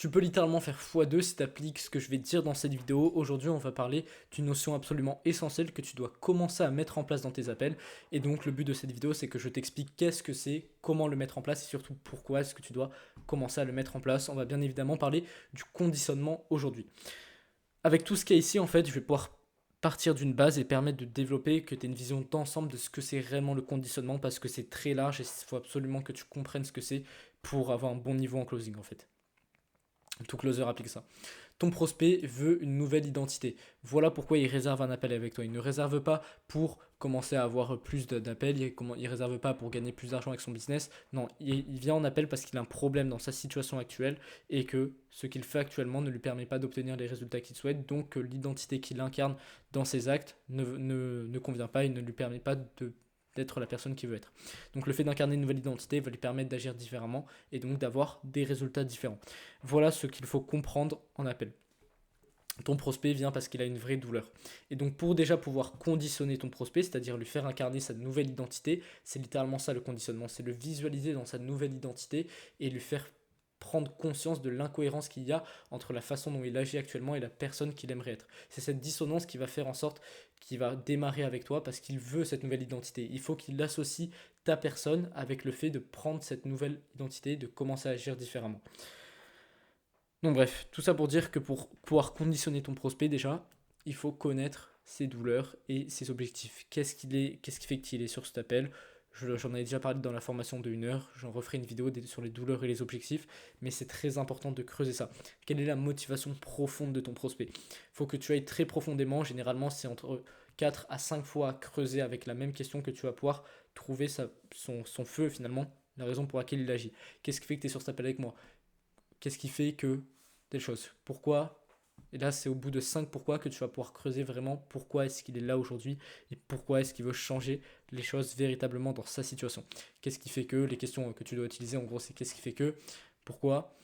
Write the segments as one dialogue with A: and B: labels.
A: Tu peux littéralement faire x2 si tu appliques ce que je vais te dire dans cette vidéo. Aujourd'hui, on va parler d'une notion absolument essentielle que tu dois commencer à mettre en place dans tes appels. Et donc, le but de cette vidéo, c'est que je t'explique qu'est-ce que c'est, comment le mettre en place et surtout pourquoi est-ce que tu dois commencer à le mettre en place. On va bien évidemment parler du conditionnement aujourd'hui. Avec tout ce qu'il y a ici, en fait, je vais pouvoir partir d'une base et permettre de développer, que tu aies une vision d'ensemble de ce que c'est réellement le conditionnement parce que c'est très large et il faut absolument que tu comprennes ce que c'est pour avoir un bon niveau en closing en fait. Tout closer applique ça. Ton prospect veut une nouvelle identité. Voilà pourquoi il réserve un appel avec toi. Il ne réserve pas pour commencer à avoir plus d'appels, il ne réserve pas pour gagner plus d'argent avec son business. Non, il vient en appel parce qu'il a un problème dans sa situation actuelle et que ce qu'il fait actuellement ne lui permet pas d'obtenir les résultats qu'il souhaite. Donc l'identité qu'il incarne dans ses actes ne convient pas et ne lui permet pas d'être la personne qu'il veut être. Donc le fait d'incarner une nouvelle identité va lui permettre d'agir différemment et donc d'avoir des résultats différents. Voilà ce qu'il faut comprendre en appel. Ton prospect vient parce qu'il a une vraie douleur. Et donc pour déjà pouvoir conditionner ton prospect, c'est-à-dire lui faire incarner sa nouvelle identité, c'est littéralement ça le conditionnement, c'est le visualiser dans sa nouvelle identité et lui faire prendre conscience de l'incohérence qu'il y a entre la façon dont il agit actuellement et la personne qu'il aimerait être. C'est cette dissonance qui va faire en sorte qu'il va démarrer avec toi parce qu'il veut cette nouvelle identité. Il faut qu'il associe ta personne avec le fait de prendre cette nouvelle identité, de commencer à agir différemment. Donc bref, tout ça pour dire que pour pouvoir conditionner ton prospect déjà, il faut connaître ses douleurs et ses objectifs. Qu'est-ce qui fait qu'il est sur cet appel? J'en avais déjà parlé dans la formation de 1 heure, j'en referai une vidéo sur les douleurs et les objectifs, mais c'est très important de creuser ça. Quelle est la motivation profonde de ton prospect? Il faut que tu ailles très profondément, généralement c'est entre 4 à 5 fois à creuser avec la même question que tu vas pouvoir trouver son feu finalement, la raison pour laquelle il agit. Qu'est-ce qui fait que tu es sur cet appel avec moi? Qu'est-ce qui fait que telle chose? Pourquoi? Et là, c'est au bout de 5 pourquoi que tu vas pouvoir creuser vraiment pourquoi est-ce qu'il est là aujourd'hui et pourquoi est-ce qu'il veut changer les choses véritablement dans sa situation. Qu'est-ce qui fait que, les questions que tu dois utiliser en gros, c'est qu'est-ce qui fait que, pourquoi,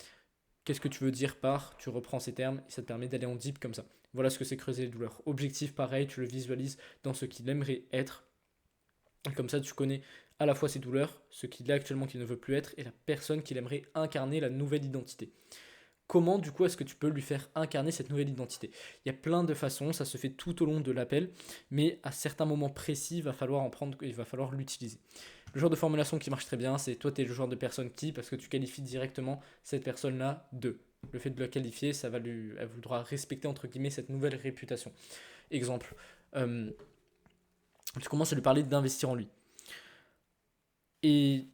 A: qu'est-ce que tu veux dire par, tu reprends ces termes et ça te permet d'aller en deep comme ça. Voilà ce que c'est creuser les douleurs. Objectif, pareil, tu le visualises dans ce qu'il aimerait être. Et comme ça, tu connais à la fois ses douleurs, ce qu'il est actuellement qu'il ne veut plus être et la personne qu'il aimerait incarner, la nouvelle identité. Comment du coup est-ce que tu peux lui faire incarner cette nouvelle identité? Il y a plein de façons, ça se fait tout au long de l'appel, mais à certains moments précis, il va falloir l'utiliser. Le genre de formulation qui marche très bien, c'est toi tu es le genre de personne qui, parce que tu qualifies directement cette personne-là de. Le fait de la qualifier, elle voudra respecter entre guillemets cette nouvelle réputation. Exemple, euh, tu commences à lui parler d'investir en lui. Et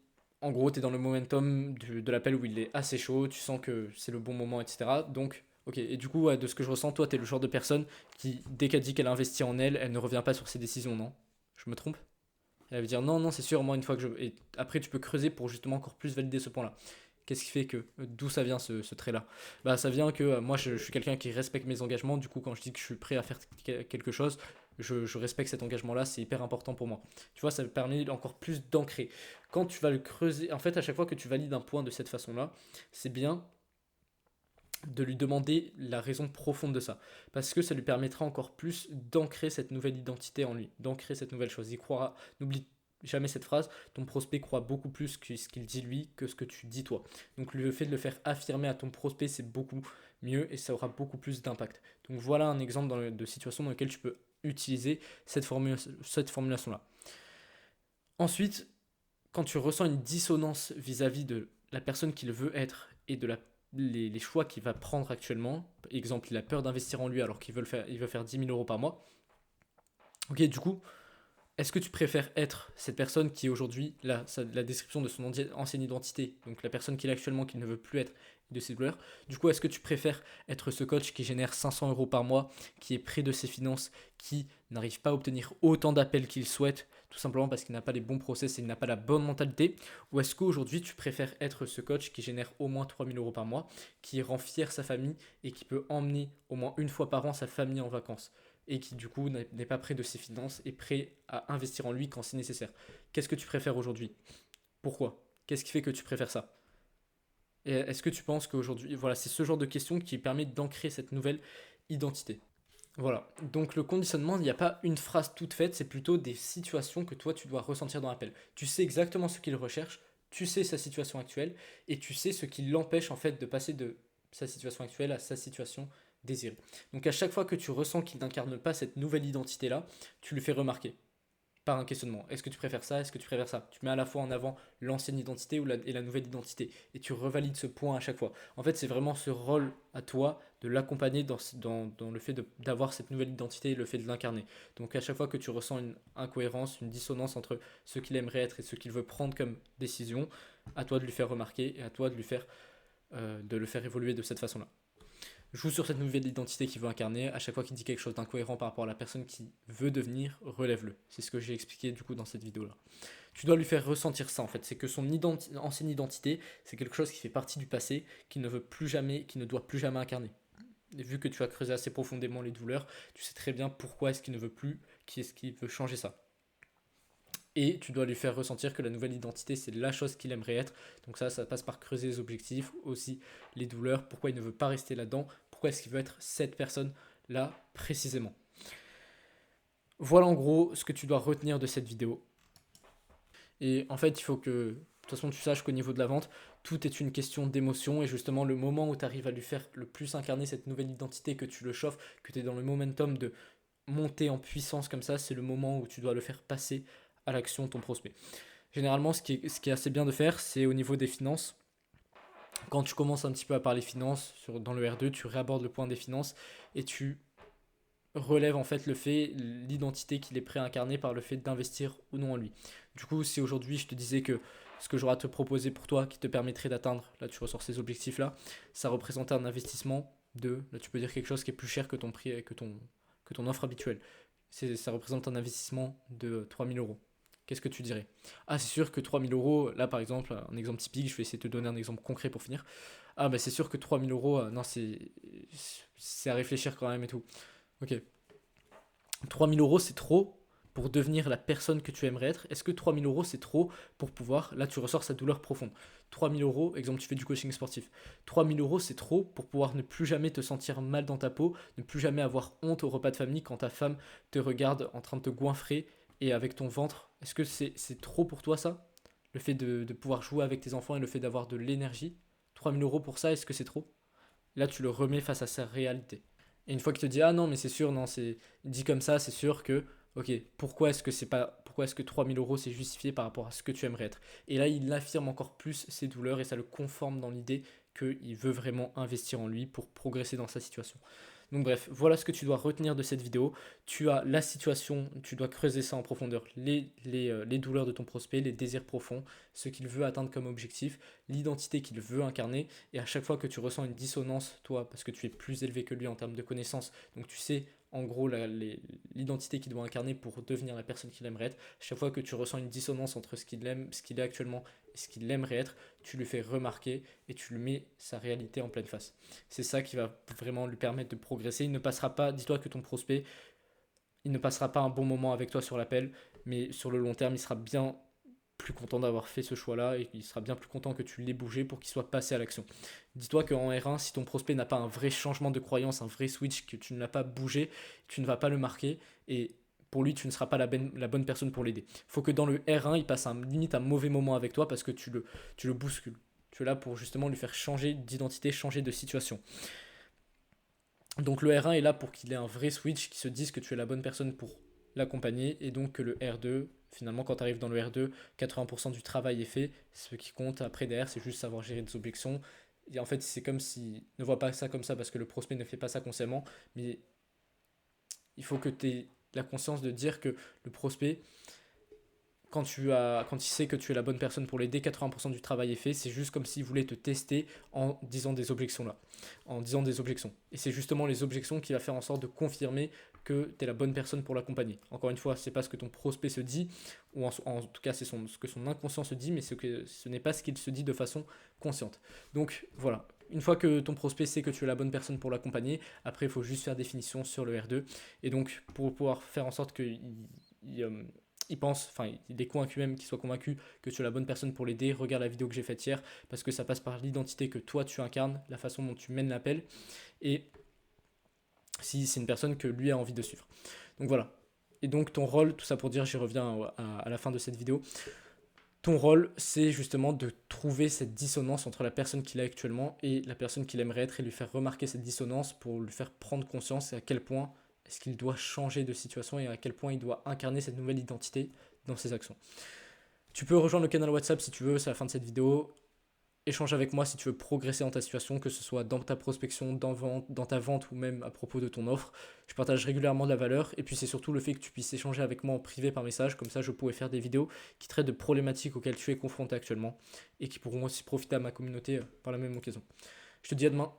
A: en gros, tu es dans le momentum de l'appel où il est assez chaud, tu sens que c'est le bon moment, etc. Donc, ok. Et du coup, ouais, de ce que je ressens, toi, tu es le genre de personne qui, dès qu'elle dit qu'elle investit en elle, elle ne revient pas sur ses décisions, non? Je me trompe? Elle va dire non, non, c'est sûr, moi, une fois que je. Et après, tu peux creuser pour justement encore plus valider ce point-là. Qu'est-ce qui fait que. D'où ça vient ce trait-là? Bah, ça vient que moi, je suis quelqu'un qui respecte mes engagements. Du coup, quand je dis que je suis prêt à faire quelque chose, je respecte cet engagement-là. C'est hyper important pour moi. Tu vois, ça me permet encore plus d'ancrer. Quand tu vas le creuser, en fait, à chaque fois que tu valides un point de cette façon-là, c'est bien de lui demander la raison profonde de ça. Parce que ça lui permettra encore plus d'ancrer cette nouvelle identité en lui, d'ancrer cette nouvelle chose. Il croira, n'oublie jamais cette phrase, ton prospect croit beaucoup plus que ce qu'il dit lui que ce que tu dis toi. Donc le fait de le faire affirmer à ton prospect, c'est beaucoup mieux et ça aura beaucoup plus d'impact. Donc voilà un exemple de situation dans laquelle tu peux utiliser cette formulation-là. Ensuite, quand tu ressens une dissonance vis-à-vis de la personne qu'il veut être et de les choix qu'il va prendre actuellement, exemple, il a peur d'investir en lui alors il veut faire 10 000 euros par mois, ok, du coup, est-ce que tu préfères être cette personne qui est aujourd'hui, la description de son ancienne identité, donc la personne qu'il est actuellement, qu'il ne veut plus être, de ses douleurs. Du coup, est-ce que tu préfères être ce coach qui génère 500 euros par mois, qui est près de ses finances, qui n'arrive pas à obtenir autant d'appels qu'il souhaite, tout simplement parce qu'il n'a pas les bons process et il n'a pas la bonne mentalité? Ou est-ce qu'aujourd'hui, tu préfères être ce coach qui génère au moins 3000 euros par mois, qui rend fier sa famille et qui peut emmener au moins une fois par an sa famille en vacances? Et qui du coup n'est pas près de ses finances et prêt à investir en lui quand c'est nécessaire. Qu'est-ce que tu préfères aujourd'hui? Pourquoi? Qu'est-ce qui fait que tu préfères ça? Et est-ce que tu penses qu'aujourd'hui, voilà, c'est ce genre de questions qui permet d'ancrer cette nouvelle identité? Voilà, donc le conditionnement, il n'y a pas une phrase toute faite, c'est plutôt des situations que toi tu dois ressentir dans l'appel. Tu sais exactement ce qu'il recherche, tu sais sa situation actuelle et tu sais ce qui l'empêche en fait de passer de sa situation actuelle à sa situation désirée. Donc à chaque fois que tu ressens qu'il n'incarne pas cette nouvelle identité-là, tu lui fais remarquer par un questionnement. Est-ce que tu préfères ça? Est-ce que tu préfères ça? Tu mets à la fois en avant l'ancienne identité et la nouvelle identité. Et tu revalides ce point à chaque fois. En fait, c'est vraiment ce rôle à toi de l'accompagner dans le fait d'avoir cette nouvelle identité et le fait de l'incarner. Donc à chaque fois que tu ressens une incohérence, une dissonance entre ce qu'il aimerait être et ce qu'il veut prendre comme décision, à toi de lui faire remarquer et à toi de le faire évoluer de cette façon-là. Joue sur cette nouvelle identité qu'il veut incarner. À chaque fois qu'il dit quelque chose d'incohérent par rapport à la personne qui veut devenir, relève-le. C'est ce que j'ai expliqué du coup dans cette vidéo-là. Tu dois lui faire ressentir ça en fait. C'est que son ancienne identité, c'est quelque chose qui fait partie du passé, qu'il ne veut plus jamais, qu'il ne doit plus jamais incarner. Et vu que tu as creusé assez profondément les douleurs, tu sais très bien pourquoi est-ce qu'il ne veut plus, qui est-ce qui veut changer ça. Et tu dois lui faire ressentir que la nouvelle identité, c'est la chose qu'il aimerait être. Donc ça passe par creuser les objectifs, aussi les douleurs, pourquoi il ne veut pas rester là-dedans, pourquoi est-ce qu'il veut être cette personne-là précisément. Voilà en gros ce que tu dois retenir de cette vidéo. Et en fait, il faut que, de toute façon, tu saches qu'au niveau de la vente, tout est une question d'émotion. Et justement, le moment où tu arrives à lui faire le plus incarner cette nouvelle identité, que tu le chauffes, que tu es dans le momentum de monter en puissance comme ça, c'est le moment où tu dois le faire passer à l'action ton prospect. Généralement, ce qui est assez bien de faire, c'est au niveau des finances. Quand tu commences un petit peu à parler finances dans le R2, tu réabordes le point des finances et tu relèves en fait l'identité qu'il est prêt à incarner par le fait d'investir ou non en lui. Du coup, si aujourd'hui je te disais que ce que j'aurais à te proposer pour toi qui te permettrait d'atteindre, là tu ressors ces objectifs-là, ça représentait un investissement là tu peux dire quelque chose qui est plus cher que ton prix, que ton offre habituelle. Ça représente un investissement de 3000 euros. Qu'est-ce que tu dirais? Ah, c'est sûr que 3000 euros, là par exemple, un exemple typique, je vais essayer de te donner un exemple concret pour finir. Ah, bah c'est sûr que 3000 euros, non, c'est à réfléchir quand même et tout. Ok. 3000 euros, c'est trop pour devenir la personne que tu aimerais être. Est-ce que 3000 euros, c'est trop pour pouvoir. Là, tu ressors sa douleur profonde. 3000 euros, exemple, tu fais du coaching sportif. 3000 euros, c'est trop pour pouvoir ne plus jamais te sentir mal dans ta peau, ne plus jamais avoir honte au repas de famille quand ta femme te regarde en train de te goinfrer et avec ton ventre. Est-ce que c'est trop pour toi ça? Le fait de pouvoir jouer avec tes enfants et le fait d'avoir de l'énergie. 3000 euros pour ça, est-ce que c'est trop? Là, tu le remets face à sa réalité. Et une fois qu'il te dit ah non mais c'est sûr, non c'est dit comme ça, c'est sûr que ok, pourquoi est-ce que 3000 euros c'est justifié par rapport à ce que tu aimerais être. Et là il affirme encore plus ses douleurs et ça le conforme dans l'idée qu'il veut vraiment investir en lui pour progresser dans sa situation. Donc bref, voilà ce que tu dois retenir de cette vidéo. Tu as la situation, tu dois creuser ça en profondeur, les douleurs de ton prospect, les désirs profonds, ce qu'il veut atteindre comme objectif, l'identité qu'il veut incarner. Et à chaque fois que tu ressens une dissonance, toi, parce que tu es plus élevé que lui en termes de connaissances, donc tu sais en gros l'identité qu'il doit incarner pour devenir la personne qu'il aimerait être, chaque fois que tu ressens une dissonance entre ce qu'il aime, ce qu'il est actuellement et ce qu'il aimerait être, tu lui fais remarquer et tu lui mets sa réalité en pleine face. C'est ça qui va vraiment lui permettre de progresser. Il ne passera pas, dis-toi que ton prospect, il ne passera pas un bon moment avec toi sur l'appel, mais sur le long terme, il sera bien plus content d'avoir fait ce choix-là et il sera bien plus content que tu l'aies bougé pour qu'il soit passé à l'action. Dis-toi qu'en R1, si ton prospect n'a pas un vrai changement de croyance, un vrai switch, que tu ne l'as pas bougé, tu ne vas pas le marquer et pour lui, tu ne seras pas la bonne personne pour l'aider. Il faut que dans le R1, il passe limite un mauvais moment avec toi parce que tu le bouscules. Tu es là pour justement lui faire changer d'identité, changer de situation. Donc le R1 est là pour qu'il ait un vrai switch, qui se dise que tu es la bonne personne pour l'accompagner, et donc que le R2, finalement quand tu arrives dans le R2, 80% du travail est fait, ce qui compte après derrière c'est juste savoir gérer des objections. Et en fait c'est comme si, ne vois pas ça comme ça parce que le prospect ne fait pas ça consciemment, mais il faut que tu aies la conscience de dire que le prospect, quand il sait que tu es la bonne personne pour l'aider, 80% du travail est fait. C'est juste comme s'il voulait te tester en disant des objections là. En disant des objections. Et c'est justement les objections qui va faire en sorte de confirmer que tu es la bonne personne pour l'accompagner. Encore une fois, c'est pas ce que ton prospect se dit, ou en tout cas c'est ce que son inconscient se dit, mais ce n'est pas ce qu'il se dit de façon consciente. Donc voilà. Une fois que ton prospect sait que tu es la bonne personne pour l'accompagner, après il faut juste faire définition sur le R2. Et donc pour pouvoir faire en sorte qu'il il pense, enfin il est convaincu même qu'il soit convaincu que tu es la bonne personne pour l'aider, regarde la vidéo que j'ai faite hier, parce que ça passe par l'identité que toi tu incarnes, la façon dont tu mènes l'appel, et si c'est une personne que lui a envie de suivre. Donc voilà. Et donc ton rôle, tout ça pour dire, j'y reviens à la fin de cette vidéo, Ton rôle, c'est justement de trouver cette dissonance entre la personne qu'il est actuellement et la personne qu'il aimerait être et lui faire remarquer cette dissonance pour lui faire prendre conscience et à quel point est-ce qu'il doit changer de situation et à quel point il doit incarner cette nouvelle identité dans ses actions. Tu peux rejoindre le canal WhatsApp si tu veux, c'est la fin de cette vidéo. Échange avec moi si tu veux progresser dans ta situation, que ce soit dans ta prospection, dans ta vente ou même à propos de ton offre. Je partage régulièrement de la valeur et puis c'est surtout le fait que tu puisses échanger avec moi en privé par message, comme ça je pourrais faire des vidéos qui traitent de problématiques auxquelles tu es confronté actuellement et qui pourront aussi profiter à ma communauté par la même occasion. Je te dis à demain.